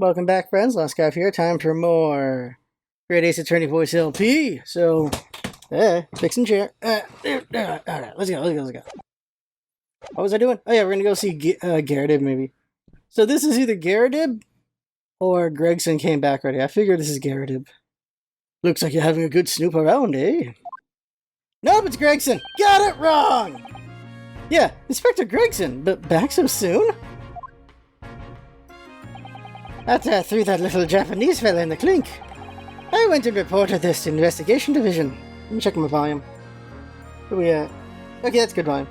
Welcome back, friends. Last guy here. Time for more Great Ace Attorney Voice LP. So, fixing chair. Alright, let's go. What was I doing? Oh yeah, we're gonna go see Gyarados maybe. So this is either Gyarados or Gregson came back already. I figure this is Gyarados. Looks like you're having a good snoop around, eh? Nope, it's Gregson! Got it wrong! Yeah, Inspector Gregson, but back so soon? After I threw that little Japanese fella in the clink, I went and reported this to Investigation Division. Let me check my volume. Where we at? Okay, that's good volume.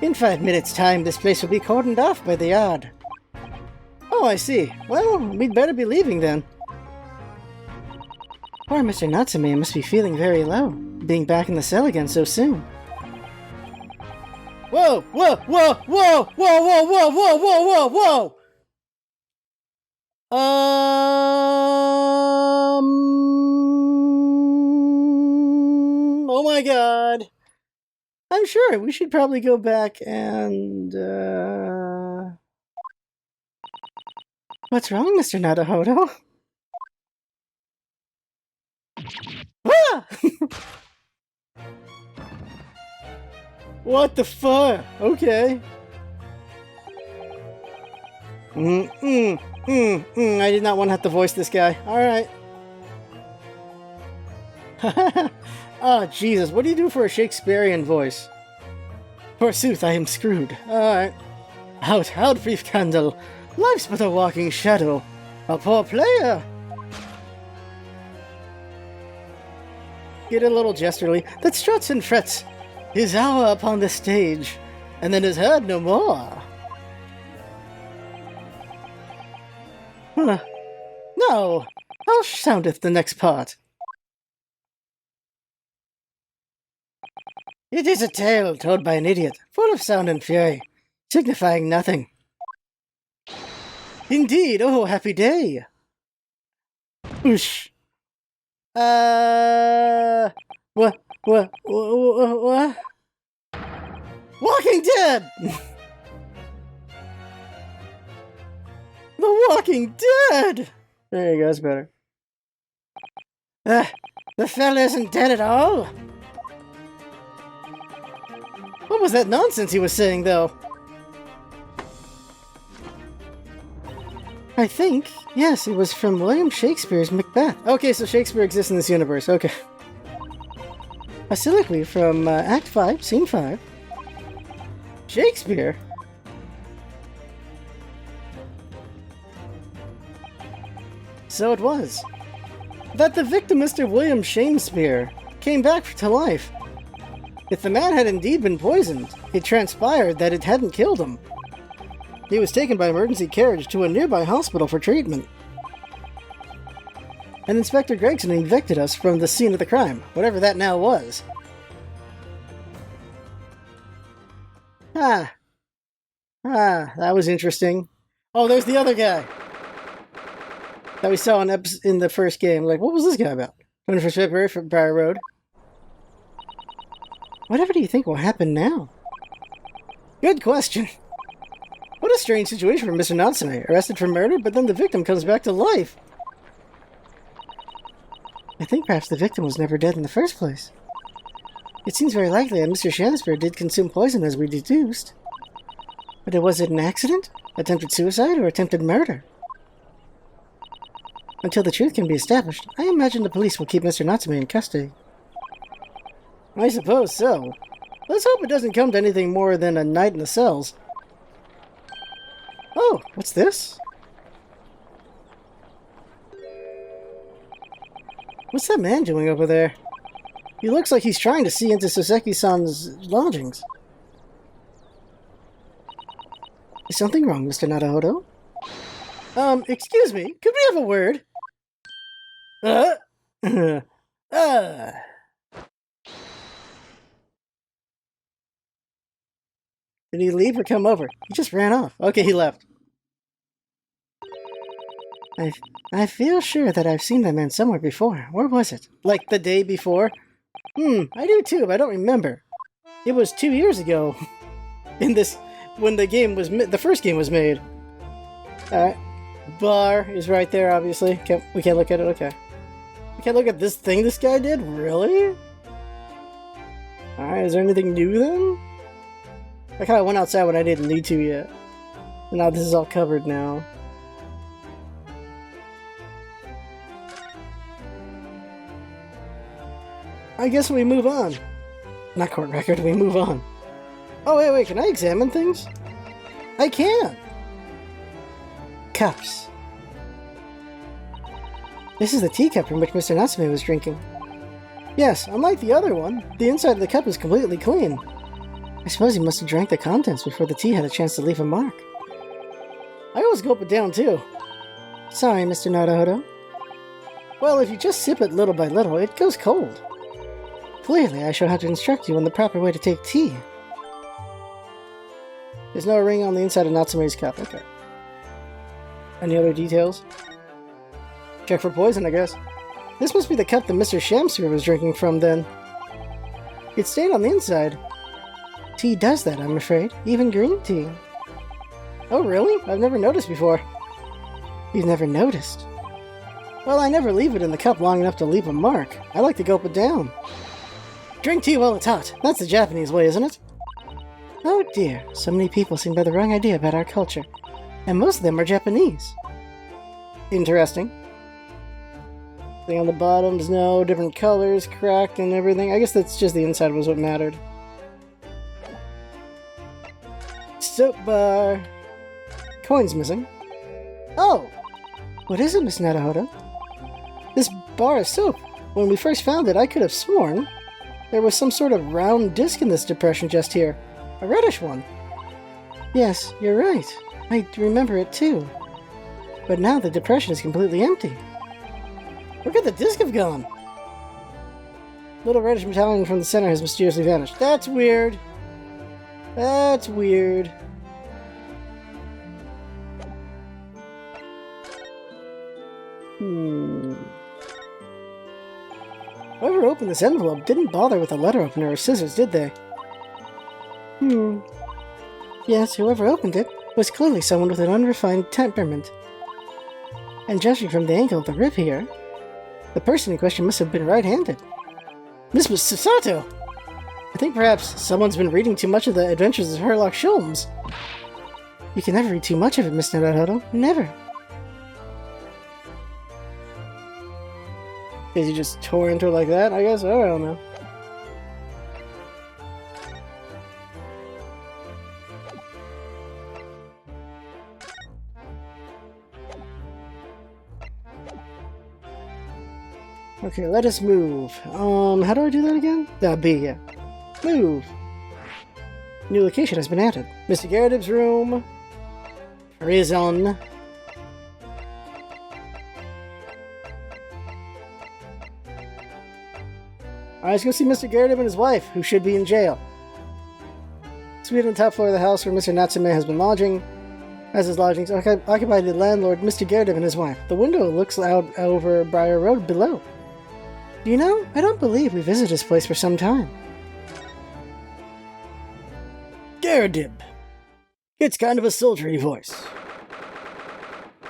In 5 minutes' time, this place will be cordoned off by the yard. Oh, I see. Well, we'd better be leaving then. Poor Mr. Natsume must be feeling very low, being back in the cell again so soon. Whoa! Whoa! Whoa! Whoa! Whoa! Whoa! Whoa! Whoa! Whoa! Whoa! Whoa! Oh my god. I'm sure we should probably go back and, What's wrong, Mr. Nadahodo? Ah! What the fuck? Okay. I did not want to have to voice this guy. Alright. Oh, Jesus. What do you do for a Shakespearean voice? Forsooth, I am screwed. Alright. Out, brief candle. Life's but a walking shadow. A poor player. Get a little gesterly. That struts and frets his hour upon the stage, and then is heard no more. No, how soundeth the next part? It is a tale told by an idiot, full of sound and fury, signifying nothing. Indeed, oh happy day! Whoosh. What? Walking Dead! The Walking Dead! There you go, that's better. The fella isn't dead at all? What was that nonsense he was saying, though? I think, yes, it was from William Shakespeare's Macbeth. Okay, so Shakespeare exists in this universe, okay. A soliloquy from Act 5, Scene 5. Shakespeare? So it was that the victim, Mr. William Shakespeare, came back to life. If the man had indeed been poisoned, it transpired that it hadn't killed him. He was taken by emergency carriage to a nearby hospital for treatment. And Inspector Gregson evicted us from the scene of the crime, whatever that now was. That was interesting. Oh, there's the other guy that we saw in the first game. Like, what was this guy about? 21st February from Briar Road. Whatever do you think will happen now? Good question. What a strange situation for Mr. Natsume. Arrested for murder, but then the victim comes back to life. I think perhaps the victim was never dead in the first place. It seems very likely that Mr. Shakespeare did consume poison as we deduced. But was it an accident? Attempted suicide or attempted murder? Until the truth can be established, I imagine the police will keep Mr. Natsume in custody. I suppose so. Let's hope it doesn't come to anything more than a night in the cells. Oh, what's this? What's that man doing over there? He looks like he's trying to see into Soseki-san's lodgings. Is something wrong, Mr. Nadahodo? Excuse me, could we have a word? Did he leave or come over? He just ran off. Okay, he left. I feel sure that I've seen that man somewhere before. Where was it? Like the day before? I do too, but I don't remember. It was 2 years ago. In this, when the game was the first game was made. Alright. Bar is right there, obviously. We can't look at it? Okay. We can't look at this thing this guy did? Really? Alright, is there anything new then? I kinda went outside when I didn't need to yet. And now this is all covered now. I guess we move on. Not court record, we move on. Oh, wait, can I examine things? I can! Cups. This is the teacup from which Mr. Natsume was drinking. Yes, unlike the other one, the inside of the cup is completely clean. I suppose he must have drank the contents before the tea had a chance to leave a mark. I always gulp it down, too. Sorry, Mr. Naruhodo. Well, if you just sip it little by little, it goes cold. Clearly, I shall have to instruct you on the proper way to take tea. There's no ring on the inside of Natsume's cup. Okay. Any other details? Check for poison, I guess. This must be the cup that Mr. Shamsur was drinking from, then. It's stained on the inside. Tea does that, I'm afraid. Even green tea. Oh, really? I've never noticed before. You've never noticed? Well, I never leave it in the cup long enough to leave a mark. I like to gulp it down. Drink tea while it's hot. That's the Japanese way, isn't it? Oh dear, so many people seem to have the wrong idea about our culture. And most of them are Japanese. Interesting. Thing on the bottoms, no, different colors, cracked and everything. I guess that's just the inside was what mattered. Soap bar. Coins missing. Oh! What is it, Miss Naruhodo? This bar of soap. When we first found it, I could have sworn there was some sort of round disc in this depression just here. A reddish one. Yes, you're right. I remember it too. But now the depression is completely empty. Where could the disc have gone? Little reddish medallion from the center has mysteriously vanished. That's weird. That's weird. Whoever opened this envelope didn't bother with a letter opener or scissors, did they? Yes, whoever opened it was clearly someone with an unrefined temperament. And judging from the angle of the rib here, the person in question must have been right-handed. This was Sasato! I think perhaps someone's been reading too much of the Adventures of Sherlock Holmes. You can never read too much of it, Miss Naruhodo. Never. Because you just tore into it like that, I guess? I don't know. Okay, let us move. How do I do that again? B, yeah. Move. New location has been added. Mr. Garrett's room. Prison. Alright, let's go see Mr. Garrett and his wife, who should be in jail. Suite on the top floor of the house where Mr. Natsume has been lodging. As his lodgings occupied by the landlord, Mr. Garrett and his wife. The window looks out over Briar Road below. You know, I don't believe we visited this place for some time. Garridib. It's kind of a sultry voice.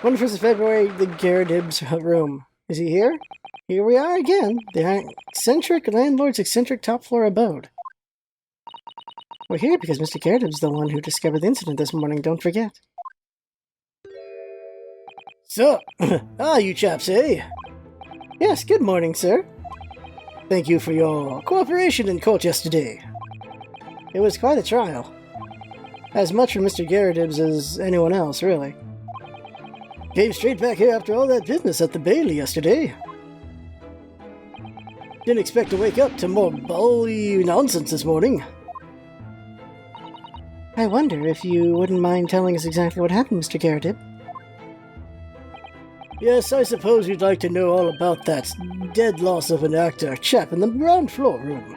21st of February, the Garridib's room. Is he here? Here we are again, the eccentric landlord's eccentric top-floor abode. We're here because Mr. Garridib's the one who discovered the incident this morning, don't forget. So, you chaps, eh? Yes, good morning, sir. Thank you for your cooperation in court yesterday. It was quite a trial. As much for Mr. Garridib's as anyone else, really. Came straight back here after all that business at the Bailey yesterday. Didn't expect to wake up to more bally nonsense this morning. I wonder if you wouldn't mind telling us exactly what happened, Mr. Garridib. Yes, I suppose you'd like to know all about that dead loss of an actor chap in the ground floor room.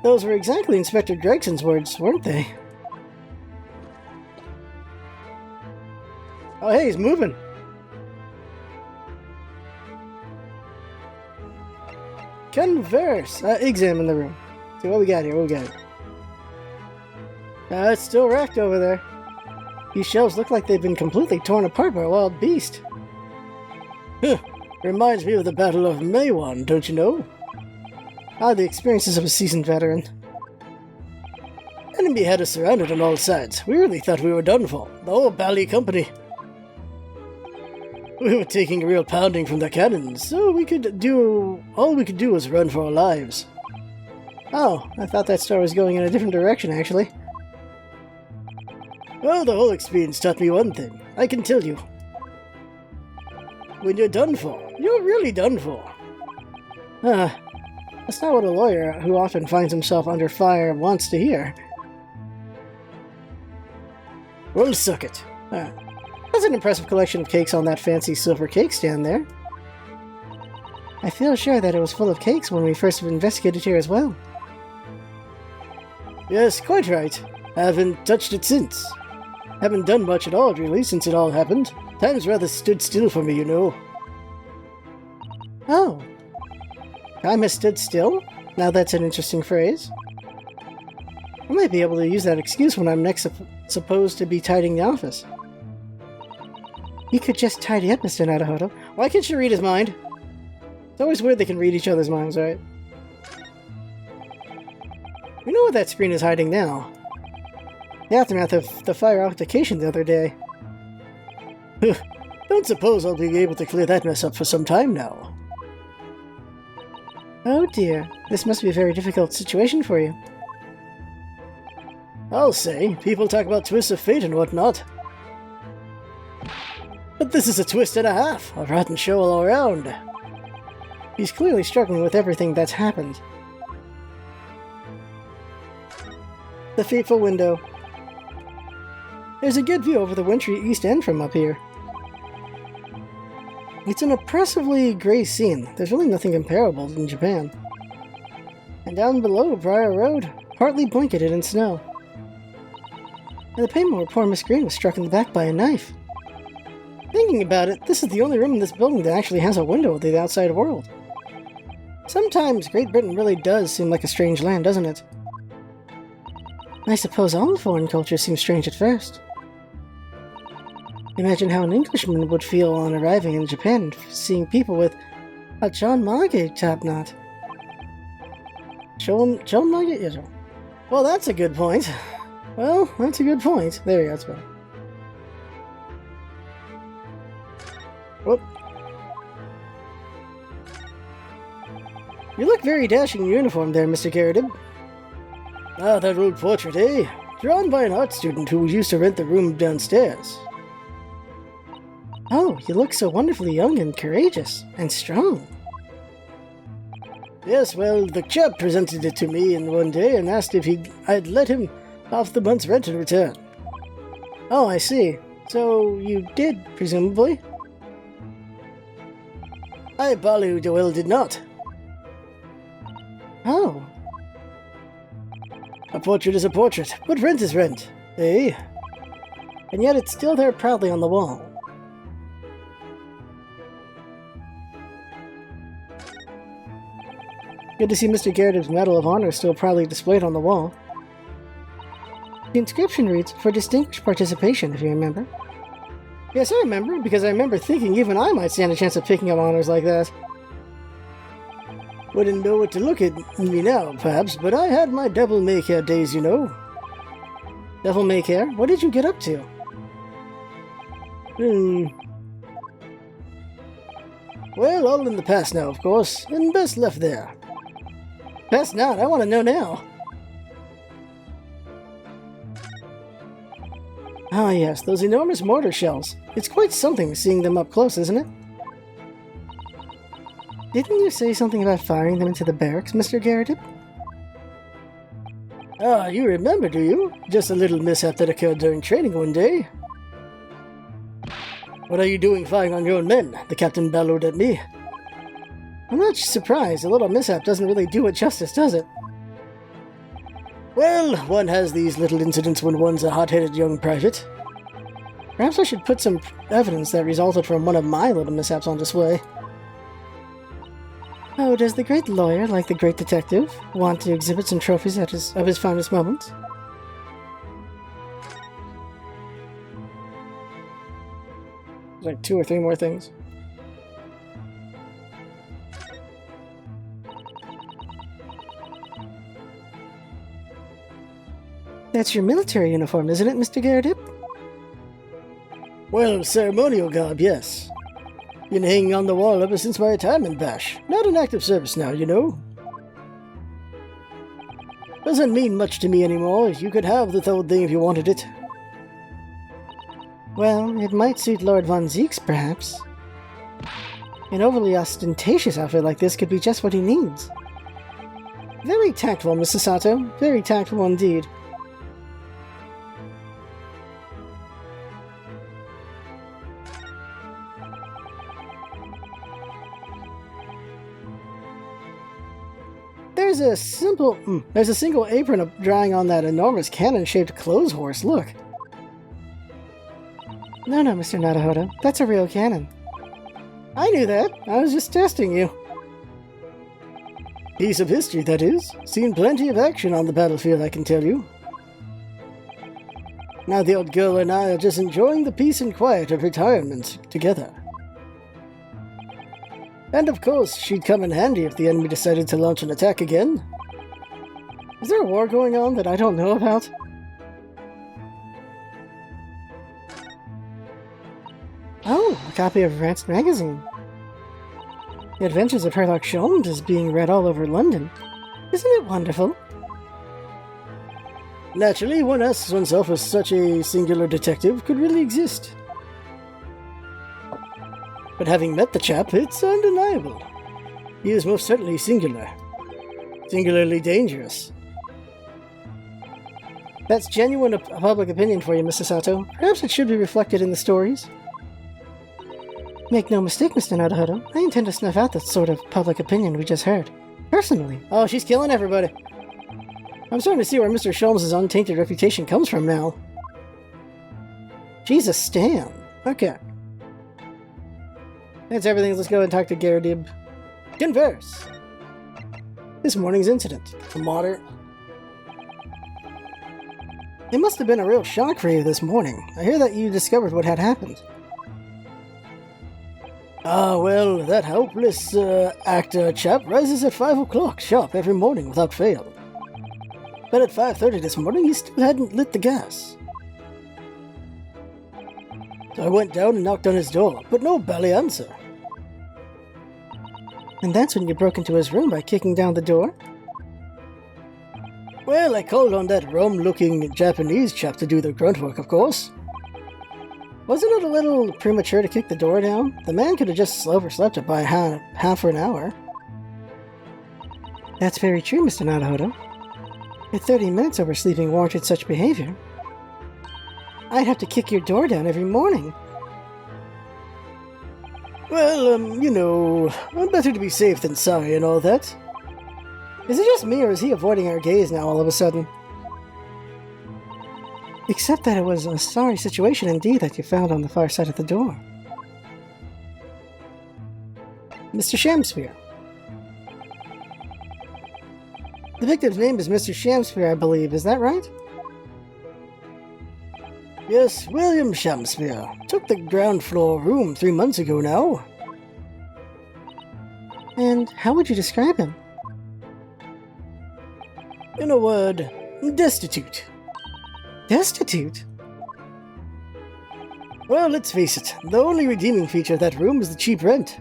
Those were exactly Inspector Gregson's words, weren't they? Oh, hey, he's moving. Converse. Examine the room. See what we got here. It's still wrecked over there. These shelves look like they've been completely torn apart by a wild beast. Huh. Reminds me of the Battle of Maywan, don't you know? Ah, the experiences of a seasoned veteran. Enemy had us surrounded on all sides. We really thought we were done for. The whole Bally company. We were taking a real pounding from the cannons, so all we could do was run for our lives. Oh, I thought that story was going in a different direction, actually. Well, the whole experience taught me one thing. I can tell you. When you're done for, you're really done for. That's not what a lawyer who often finds himself under fire wants to hear. Well, suck it. That's an impressive collection of cakes on that fancy silver cake stand there. I feel sure that it was full of cakes when we first investigated here as well. Yes, quite right. I haven't touched it since. Haven't done much at all, really, since it all happened. Time's rather stood still for me, you know. Oh. Time has stood still? Now that's an interesting phrase. I might be able to use that excuse when I'm next supposed to be tidying the office. You could just tidy up, Mr. Naruhodo. Why can't you read his mind? It's always weird they can read each other's minds, right? We know what that screen is hiding now. The aftermath of the fire altercation the other day. Don't suppose I'll be able to clear that mess up for some time now. Oh dear, this must be a very difficult situation for you. I'll say, people talk about twists of fate and whatnot. But this is a twist and a half, a rotten show all around. He's clearly struggling with everything that's happened. The fateful window. There's a good view over the wintry East End from up here. It's an oppressively grey scene. There's really nothing comparable in Japan. And down below, Briar Road, partly blanketed in snow. And the pavement where poor Miss Green was struck in the back by a knife. Thinking about it, this is the only room in this building that actually has a window to the outside world. Sometimes Great Britain really does seem like a strange land, doesn't it? I suppose all foreign cultures seem strange at first. Imagine how an Englishman would feel on arriving in Japan and seeing people with a John Margate top-knot. John Margate? Yes. Well, that's a good point. Well, that's a good point. There you go, that's better. Whoop. You look very dashing in uniform there, Mr. Garridib. Ah, that old portrait, eh? Drawn by an art student who used to rent the room downstairs. Oh, you look so wonderfully young and courageous, and strong. Yes, well, the chap presented it to me in one day and asked if I'd let him off the month's rent in return. Oh, I see. So, you did, presumably? I Balu Doel did not. Oh. A portrait is a portrait, but rent is rent, eh? And yet it's still there proudly on the wall. Good to see Mr. Garridib's Medal of Honor still proudly displayed on the wall. The inscription reads, "For distinguished participation," if you remember. Yes, I remember, because I remember thinking even I might stand a chance of picking up honors like that. Wouldn't know what to look at me now, perhaps, but I had my devil-may-care days, you know. Devil-may-care? What did you get up to? Well, all in the past now, of course, and best left there. Best not, I want to know now. Ah yes, those enormous mortar shells. It's quite something seeing them up close, isn't it? Didn't you say something about firing them into the barracks, Mr. Garridib? Ah, you remember, do you? Just a little mishap that occurred during training one day. What are you doing firing on your own men? The captain bellowed at me. I'm not surprised. A little mishap doesn't really do it justice, does it? Well, one has these little incidents when one's a hot-headed young private. Perhaps I should put some evidence that resulted from one of my little mishaps on display. Oh, does the great lawyer, like the great detective, want to exhibit some trophies of his finest moments? like 2 or 3 more things. That's your military uniform, isn't it, Mr. Garrett? Well, ceremonial garb, yes. Been hanging on the wall ever since my retirement bash. Not in active service now, you know. Doesn't mean much to me anymore. You could have the old thing if you wanted it. Well, it might suit Lord Von Zeeks, perhaps. An overly ostentatious outfit like this could be just what he needs. Very tactful, Mr. Sato. Very tactful indeed. There's a single apron drying on that enormous cannon-shaped clothes horse, look. No, Mr. Naruhodo. That's a real cannon. I knew that. I was just testing you. Piece of history, that is. Seen plenty of action on the battlefield, I can tell you. Now the old girl and I are just enjoying the peace and quiet of retirement together. And of course, she'd come in handy if the enemy decided to launch an attack again. Is there a war going on that I don't know about? Oh, a copy of Rats magazine. The Adventures of Sherlock Holmes is being read all over London. Isn't it wonderful? Naturally, one asks oneself if such a singular detective could really exist. But having met the chap, it's undeniable. He is most certainly singular. Singularly dangerous. That's genuine public opinion for you, Mr. Sato. Perhaps it should be reflected in the stories. Make no mistake, Mr. Naruhodo. I intend to snuff out that sort of public opinion we just heard. Personally. Oh, she's killing everybody. I'm starting to see where Mr. Sholmes' untainted reputation comes from now. Jesus, Stan. Okay. That's everything. Let's go and talk to Garradib. Converse! This morning's incident. Mater. It must have been a real shock for you this morning. I hear that you discovered what had happened. Ah, well, that helpless actor chap rises at 5 o'clock sharp every morning without fail. But at 5:30 this morning, he still hadn't lit the gas. So I went down and knocked on his door, but no bally answer. And that's when you broke into his room by kicking down the door? Well, I called on that rum-looking Japanese chap to do the grunt work, of course. Wasn't it a little premature to kick the door down? The man could have just overslept it by half an hour. That's very true, Mr. Naruhodo. If 30 minutes oversleeping warranted such behavior, I'd have to kick your door down every morning. Well, you know, better to be safe than sorry and all that. Is it just me, or is he avoiding our gaze now all of a sudden? Except that it was a sorry situation indeed that you found on the far side of the door. Mr. Shamsphere. The victim's name is Mr. Shamsphere, I believe. Is that right? Yes, William Shamsphere. Took the ground floor room 3 months ago now. And how would you describe him? In a word, destitute. Destitute? Well, let's face it, the only redeeming feature of that room is the cheap rent.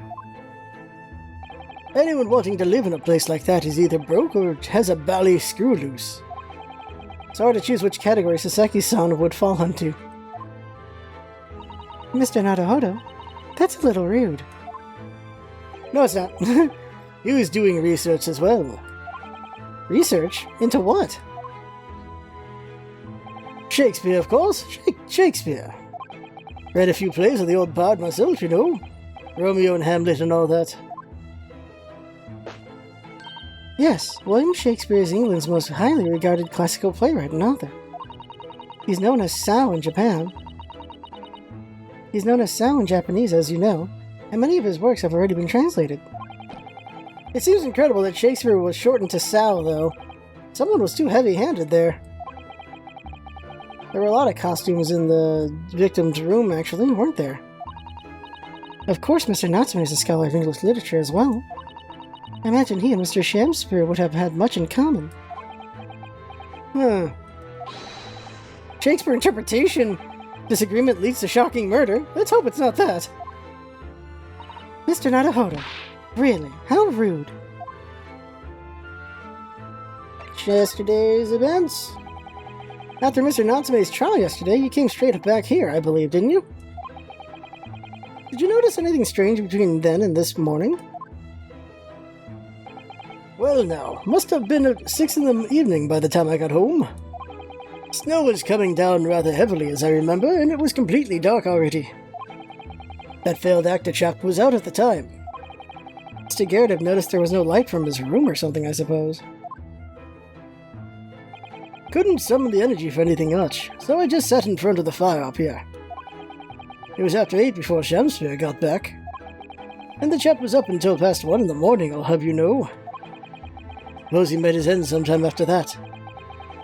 Anyone wanting to live in a place like that is either broke or has a bally screw loose. It's hard to choose which category Sasaki-san would fall into. Mr. Naruhodo, that's a little rude. No, it's not. He was doing research as well. Research? Into what? Shakespeare, of course. Shakespeare. Read a few plays of the old bard myself, you know. Romeo and Hamlet and all that. Yes, William Shakespeare is England's most highly regarded classical playwright and author. He's known as Sao in Japan. He's known as Sao in Japanese, as you know, and many of his works have already been translated. It seems incredible that Shakespeare was shortened to Sao, though. Someone was too heavy-handed there. There were a lot of costumes in the victim's room, actually, weren't there? Of course Mr. Natsume is a scholar of English literature as well. I imagine he and Mr. Shamspeare would have had much in common. Shakespeare interpretation disagreement leads to shocking murder. Let's hope it's not that. Mr. Naruhodo, really, how rude. Yesterday's events. After Mr. Natsume's trial yesterday, you came straight up back here, I believe, didn't you? Did you notice anything strange between then and this morning? Well now, must have been at 6 in the evening by the time I got home. Snow was coming down rather heavily, as I remember, and it was completely dark already. That failed actor chap was out at the time. Mr. Garrett had noticed there was no light from his room or something, I suppose. Couldn't summon the energy for anything much, so I just sat in front of the fire up here. It was after 8 before Shamsphere got back. And the chap was up until past 1 in the morning, I'll have you know. Suppose he made his end sometime after that.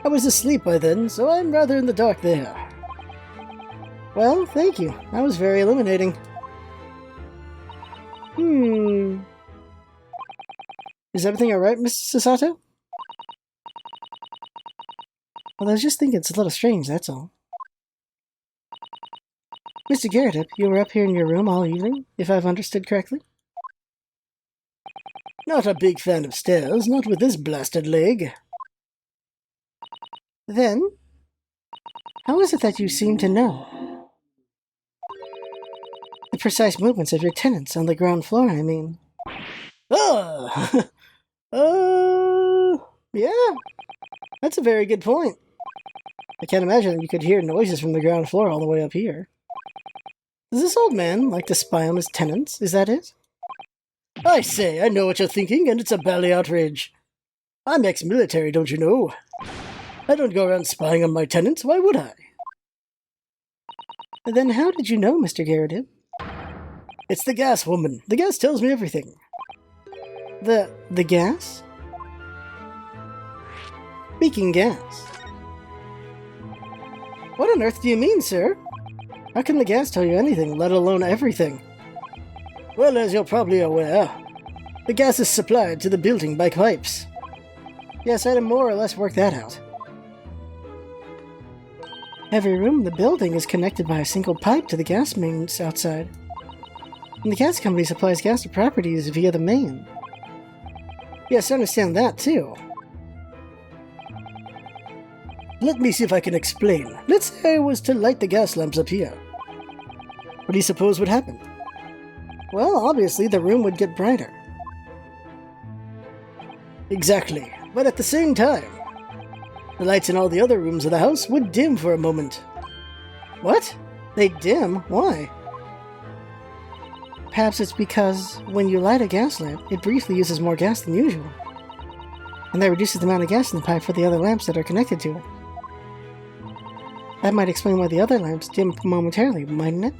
I was asleep by then, so I'm rather in the dark there. Well, thank you. That was very illuminating. Is everything alright, Mrs. Sasato? Well, I was just thinking it's a little strange, that's all. Mr. Garrett, you were up here in your room all evening, if I've understood correctly? Not a big fan of stairs, not with this blasted leg. Then, how is it that you seem to know? The precise movements of your tenants on the ground floor, I mean. Yeah, that's a very good point. I can't imagine you could hear noises from the ground floor all the way up here. Does this old man like to spy on his tenants? Is that it? I say, I know what you're thinking, and it's a bally outrage. I'm ex-military, don't you know? I don't go around spying on my tenants, why would I? Then how did you know, Mr. Garrett? It's the gas woman. The gas tells me everything. The gas? Speaking gas. What on earth do you mean, sir? How can the gas tell you anything, let alone everything? Well, as you're probably aware, the gas is supplied to the building by pipes. Yes, I had more or less worked that out. Every room in the building is connected by a single pipe to the gas mains outside. And the gas company supplies gas to properties via the main. Yes, I understand that, too. Let me see if I can explain. Let's say I was to light the gas lamps up here. What do you suppose would happen? Well, obviously the room would get brighter. Exactly, but at the same time, the lights in all the other rooms of the house would dim for a moment. What? They dim? Why? Perhaps it's because when you light a gas lamp, it briefly uses more gas than usual. And that reduces the amount of gas in the pipe for the other lamps that are connected to it. That might explain why the other lamps dim momentarily, mightn't it?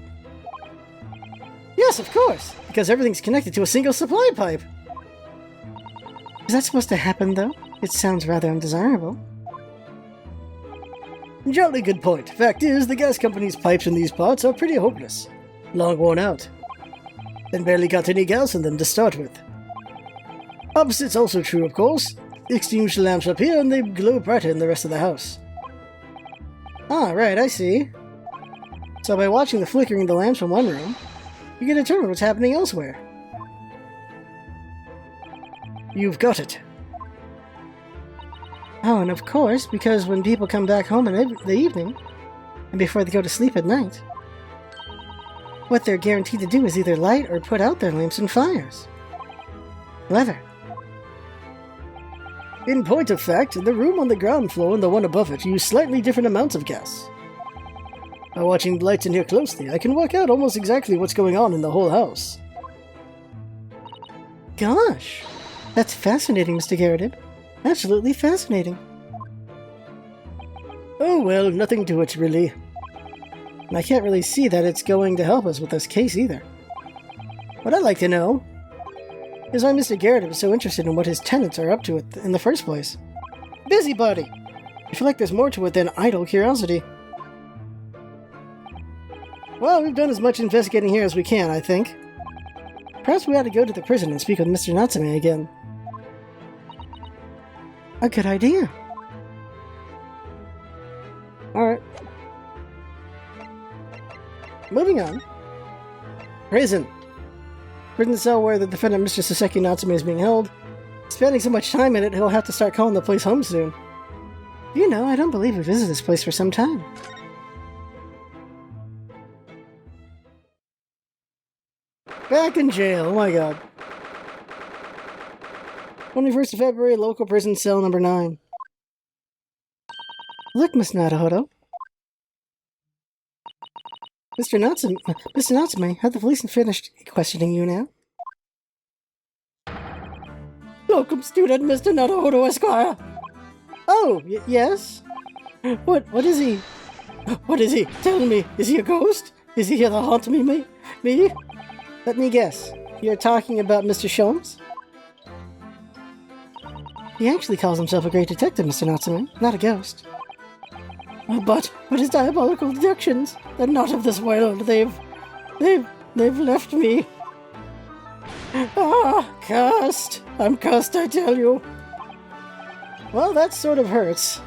Yes, of course, because everything's connected to a single supply pipe. Is that supposed to happen, though? It sounds rather undesirable. Jolly good point. Fact is, the gas company's pipes in these parts are pretty hopeless. Long worn out. And barely got any gas in them to start with. Opposite's also true, of course. Extinguish the lamps up here and they glow brighter in the rest of the house. Ah, right, I see. So by watching the flickering of the lamps from one room, you can determine what's happening elsewhere. You've got it. Oh, and of course, because when people come back home in the evening, and before they go to sleep at night, what they're guaranteed to do is either light or put out their lamps and fires. Clever. In point of fact, the room on the ground floor and the one above it use slightly different amounts of gas. By watching the lights in here closely, I can work out almost exactly what's going on in the whole house. Gosh, that's fascinating, Mr. Garrett. Absolutely fascinating. Oh well, nothing to it, really. And I can't really see that it's going to help us with this case either. What I'd like to know is why Mr. Garrett was so interested in what his tenants are up to in the first place. Busybody! I feel like there's more to it than idle curiosity. Well, we've done as much investigating here as we can, I think. Perhaps we ought to go to the prison and speak with Mr. Natsume again. A good idea. Alright. Moving on. Prison. Prison cell where the defendant Mr. Saseki Natsume is being held. Spending so much time in it, he'll have to start calling the place home soon. You know, I don't believe we visited this place for some time. Back in jail, oh my god. 21st of February, local prison cell number 9. Look, Miss Naruhodo. Mr. Natsume, have the police finished questioning you now? Locum student, Mr. Naruhodo, Esquire. Oh, yes? What is he? What is he? Tell me, is he a ghost? Is he here to haunt me? Let me guess. You're talking about Mr. Sholmes? He actually calls himself a great detective, Mr. Natsume, not a ghost. But his diabolical deductions, they're not of this world. They've left me. Ah, cursed. I'm cursed, I tell you. Well, that sort of hurts.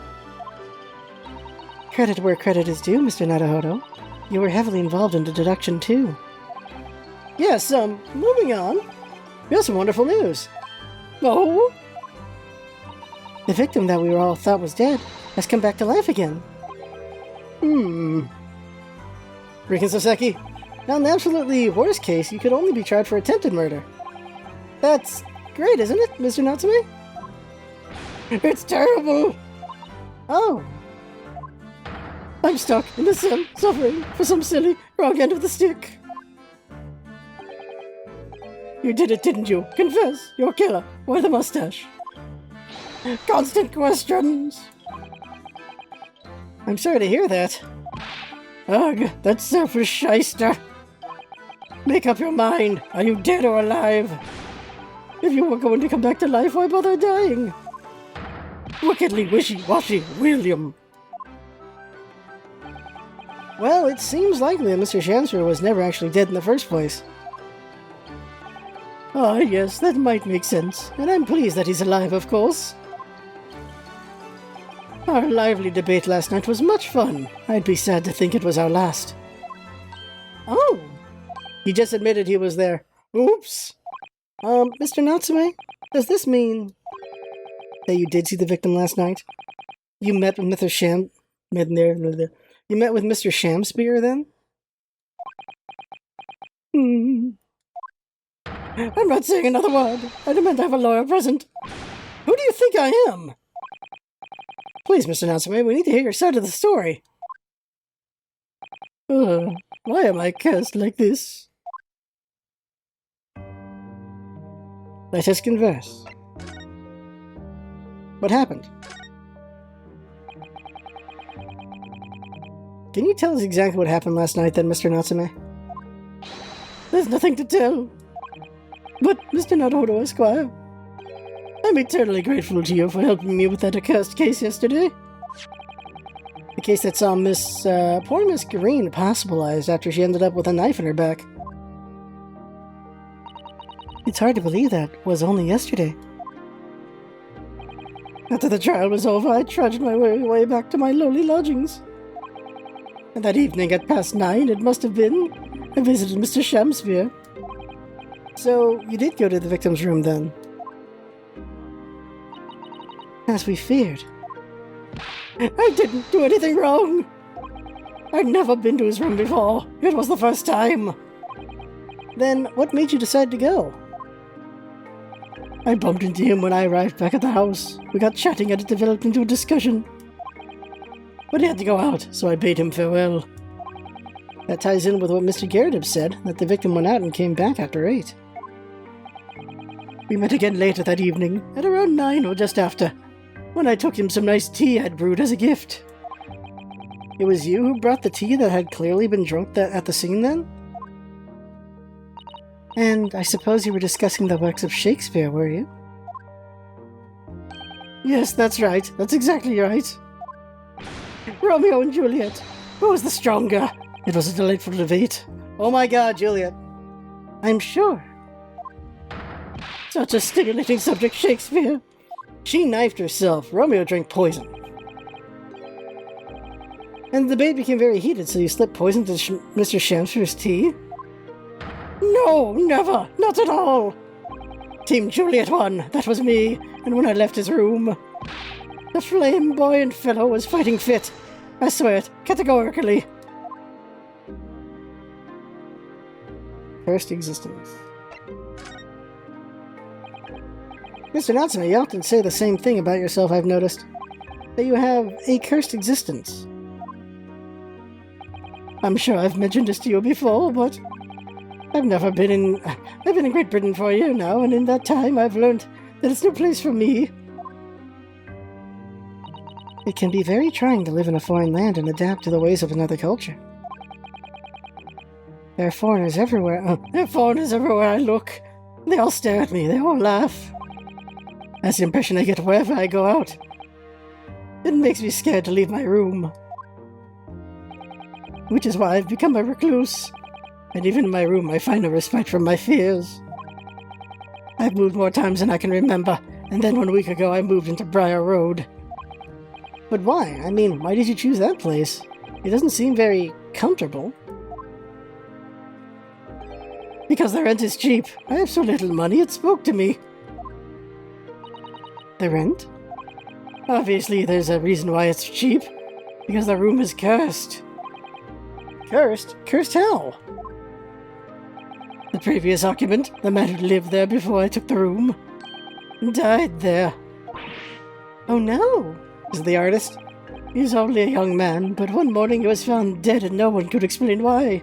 Credit where credit is due, Mr. Naruhodo. You were heavily involved in the deduction, too. Yes, moving on. We have some wonderful news. Oh? The victim that we all thought was dead has come back to life again. Riken Saseki. Now, in the absolutely worst case, you could only be tried for attempted murder. That's great, isn't it, Mr. Natsume? It's terrible! Oh. I'm stuck in the cell, suffering for some silly wrong end of the stick. You did it, didn't you? Confess, you're a killer. Why the mustache? Constant questions. I'm sorry to hear that. Ugh, that selfish shyster. Make up your mind. Are you dead or alive? If you were going to come back to life, why bother dying? Wickedly wishy-washy, William. Well, it seems likely that Mr. Shamsper was never actually dead in the first place. Ah, yes, that might make sense. And I'm pleased that he's alive, of course. Our lively debate last night was much fun. I'd be sad to think it was our last. Oh! He just admitted he was there. Oops! Mr. Natsume, does this mean that you did see the victim last night? You met with Mr. You met with Mr. Shamspear, then? I'm not saying another word. I demand to have a lawyer present. Who do you think I am? Please, Mr. Natsume, we need to hear your side of the story. Why am I cursed like this? Let us converse. What happened? Can you tell us exactly what happened last night then, Mr. Natsume? There's nothing to tell. But, Mr. Naruhodo, Esquire, I'm eternally grateful to you for helping me with that accursed case yesterday. The case that saw poor Miss Green hospitalized after she ended up with a knife in her back. It's hard to believe that was only yesterday. After the trial was over, I trudged my way back to my lowly lodgings. And that evening at past 9, it must have been, I visited Mr. Shamspear. So, you did go to the victim's room then? As we feared. I didn't do anything wrong! I'd never been to his room before. It was the first time. Then, what made you decide to go? I bumped into him when I arrived back at the house. We got chatting and it developed into a discussion. But he had to go out, so I bade him farewell. That ties in with what Mr. Garrett said, that the victim went out and came back after 8. We met again later that evening, at around 9 or just after, when I took him some nice tea I'd brewed as a gift. It was you who brought the tea that had clearly been drunk at the scene then? And I suppose you were discussing the works of Shakespeare, were you? Yes, that's right. That's exactly right. Romeo and Juliet. Who was the stronger? It was a delightful debate. Oh my god, Juliet. I'm sure. Such a stimulating subject, Shakespeare. She knifed herself. Romeo drank poison. And the debate became very heated, so you slipped poison to Mr. Shamsford's tea? No, never. Not at all. Team Juliet won. That was me. And when I left his room, the flamboyant fellow was fighting fit. I swear it, categorically. Cursed existence. Mr. Natsume, you often say the same thing about yourself, I've noticed. That you have a cursed existence. I'm sure I've mentioned this to you before, but I've been in Great Britain for a year now, and in that time I've learned that it's no place for me. It can be very trying to live in a foreign land and adapt to the ways of another culture. There are foreigners everywhere. There are foreigners everywhere I look. They all stare at me. They all laugh. That's the impression I get wherever I go out. It makes me scared to leave my room. Which is why I've become a recluse. And even in my room I find no respite from my fears. I've moved more times than I can remember, and then 1 week ago I moved into Briar Road. But why? I mean, why did you choose that place? It doesn't seem very comfortable. Because the rent is cheap. I have so little money, it spoke to me. The rent? Obviously, there's a reason why it's cheap. Because the room is cursed. Cursed? Cursed how? The previous occupant, the man who lived there before I took the room, died there. Oh no! Is the artist? He's only a young man, but one morning he was found dead and no one could explain why.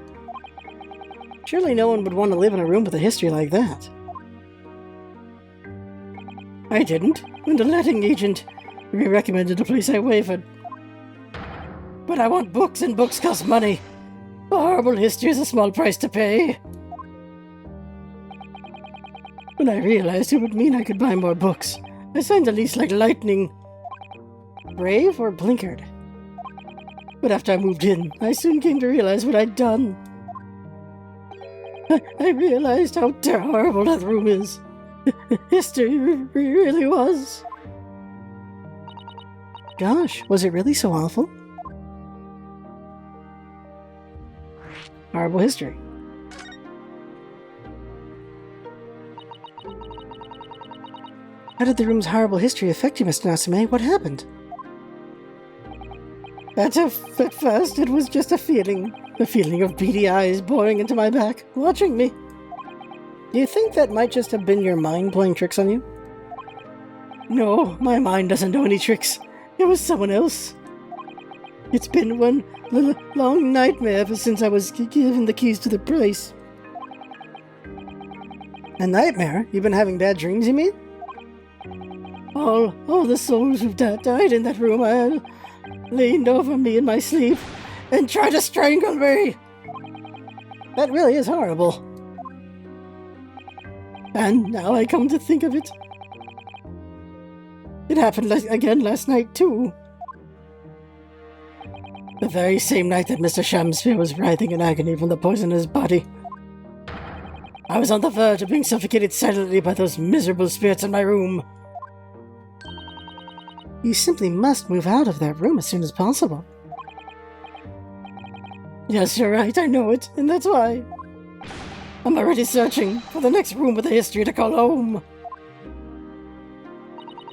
Surely no one would want to live in a room with a history like that. I didn't. When the letting agent recommended a place, I wavered. But I want books, and books cost money. A horrible history is a small price to pay. When I realized it would mean I could buy more books, I signed a lease like lightning. Brave or blinkered? But after I moved in, I soon came to realize what I'd done. I realized how horrible that room is. History really was. Gosh, was it really so awful? Horrible history. How did the room's horrible history affect you, Mr. Natsume? What happened? At first, it was just a feeling. The feeling of beady eyes boring into my back, watching me. Do you think that might just have been your mind playing tricks on you? No, my mind doesn't know any tricks. It was someone else. It's been one long nightmare ever since I was given the keys to the place. A nightmare? You've been having bad dreams, you mean? All the souls who've died in that room leaned over me in my sleep and tried to strangle me. That really is horrible. And now I come to think of it, it happened again last night too. The very same night that Mr. Shamsphere was writhing in agony from the poison in his body. I was on the verge of being suffocated silently by those miserable spirits in my room. You simply must move out of that room as soon as possible. Yes, you're right, I know it, and that's why. I'm already searching for the next room with a history to call home.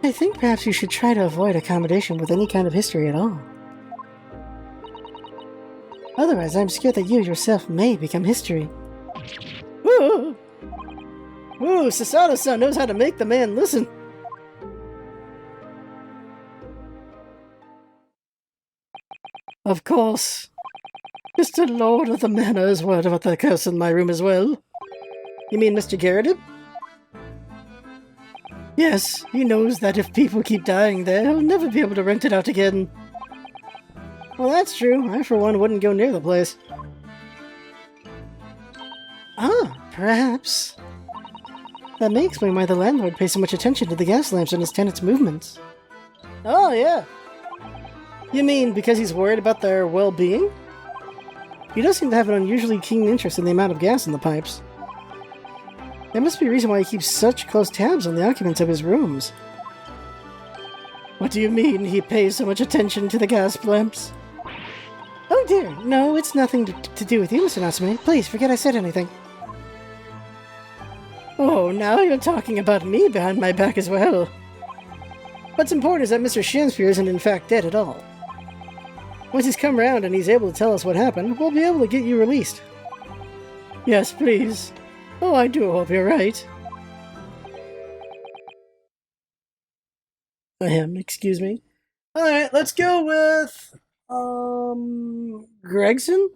I think perhaps you should try to avoid accommodation with any kind of history at all. Otherwise, I'm scared that you yourself may become history. Ooh! Ooh, Sasato-san knows how to make the man listen. Of course. Mr. Lord of the Manor has word about the curse in my room as well. You mean Mr. Garrett? Yes, he knows that if people keep dying there, he'll never be able to rent it out again. Well, that's true. I, for one, wouldn't go near the place. Ah, perhaps. That may explain why the landlord pays so much attention to the gas lamps and his tenants' movements. Oh, yeah. You mean because he's worried about their well-being? He does seem to have an unusually keen interest in the amount of gas in the pipes. There must be a reason why he keeps such close tabs on the occupants of his rooms. What do you mean he pays so much attention to the gas lamps? Oh dear, no, it's nothing to do with you, Mr. Natsume. Please, forget I said anything. Oh, now you're talking about me behind my back as well. What's important is that Mr. Shansphere isn't in fact dead at all. Once he's come round and he's able to tell us what happened, we'll be able to get you released. Yes, please. Oh, I do hope you're right. Excuse me. Alright, let's go with... Gregson?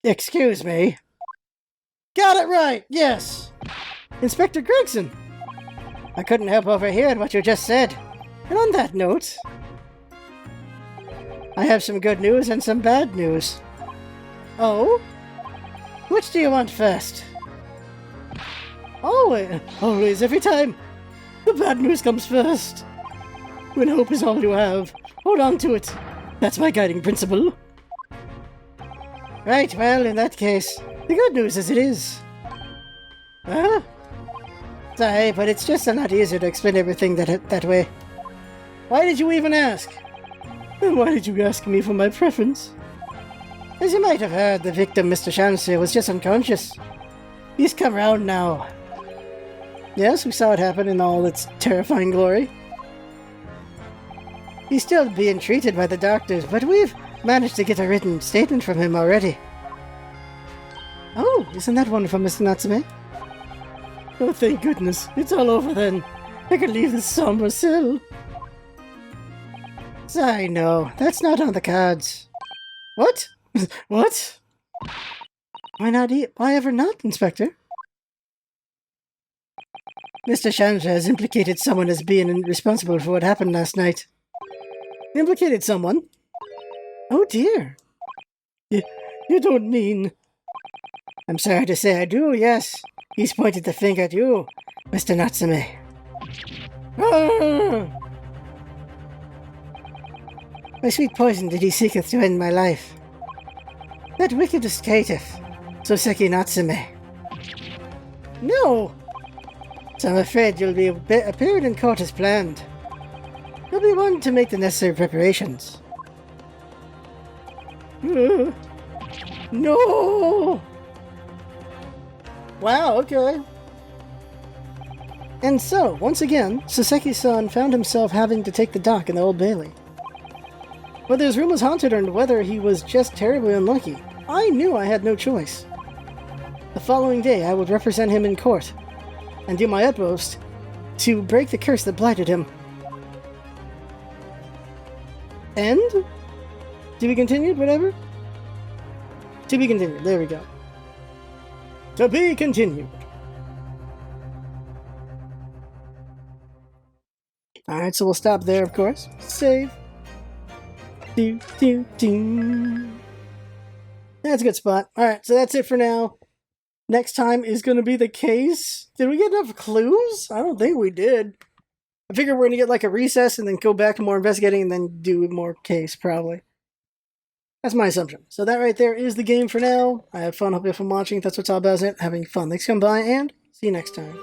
Excuse me. Got it right, yes! Inspector Gregson! I couldn't help overhearing what you just said. And on that note... I have some good news and some bad news. Oh? Which do you want first? Always, every time. The bad news comes first. When hope is all you have, hold on to it. That's my guiding principle. Right, well, in that case, the good news is it is. Huh? Sorry, but it's just a lot easier to explain everything that way. Why did you even ask? And why did you ask me for my preference? As you might have heard, the victim, Mr. Shanse, was just unconscious. He's come round now. Yes, we saw it happen in all its terrifying glory. He's still being treated by the doctors, but we've managed to get a written statement from him already. Oh, isn't that wonderful, Mr. Natsume? Oh, thank goodness. It's all over then. I can leave this somber cell. Sorry, no. That's not on the cards. What? What? Why not why ever not, Inspector? Mr. Chandra has implicated someone as being responsible for what happened last night. Implicated someone? Oh dear. You don't mean... I'm sorry to say I do, yes. He's pointed the finger at you, Mr. Natsume. Ah! By sweet poison did he seeketh to end my life. That wickedest caitiff, Soseki Natsume. No! So I'm afraid you'll be appearing in court as planned. You'll be one to make the necessary preparations. No! Wow, okay. And so, once again, Soseki-san found himself having to take the dock in the Old Bailey. Whether his room was haunted or whether he was just terribly unlucky, I knew I had no choice. The following day I would represent him in court, and do my utmost to break the curse that blighted him. And? To be continued, whatever? To be continued, there we go. To be continued. Alright, so we'll stop there, of course. Save. That's a good spot. Alright, so that's it for now. Next time is going to be the case. Did we get enough clues? I don't think we did. I figure we're going to get like a recess and then go back to more investigating and then do more case, probably. That's my assumption. So that right there is the game for now. I had fun. Hope you have fun watching. That's what's all about it. Having fun. Thanks for coming by and see you next time.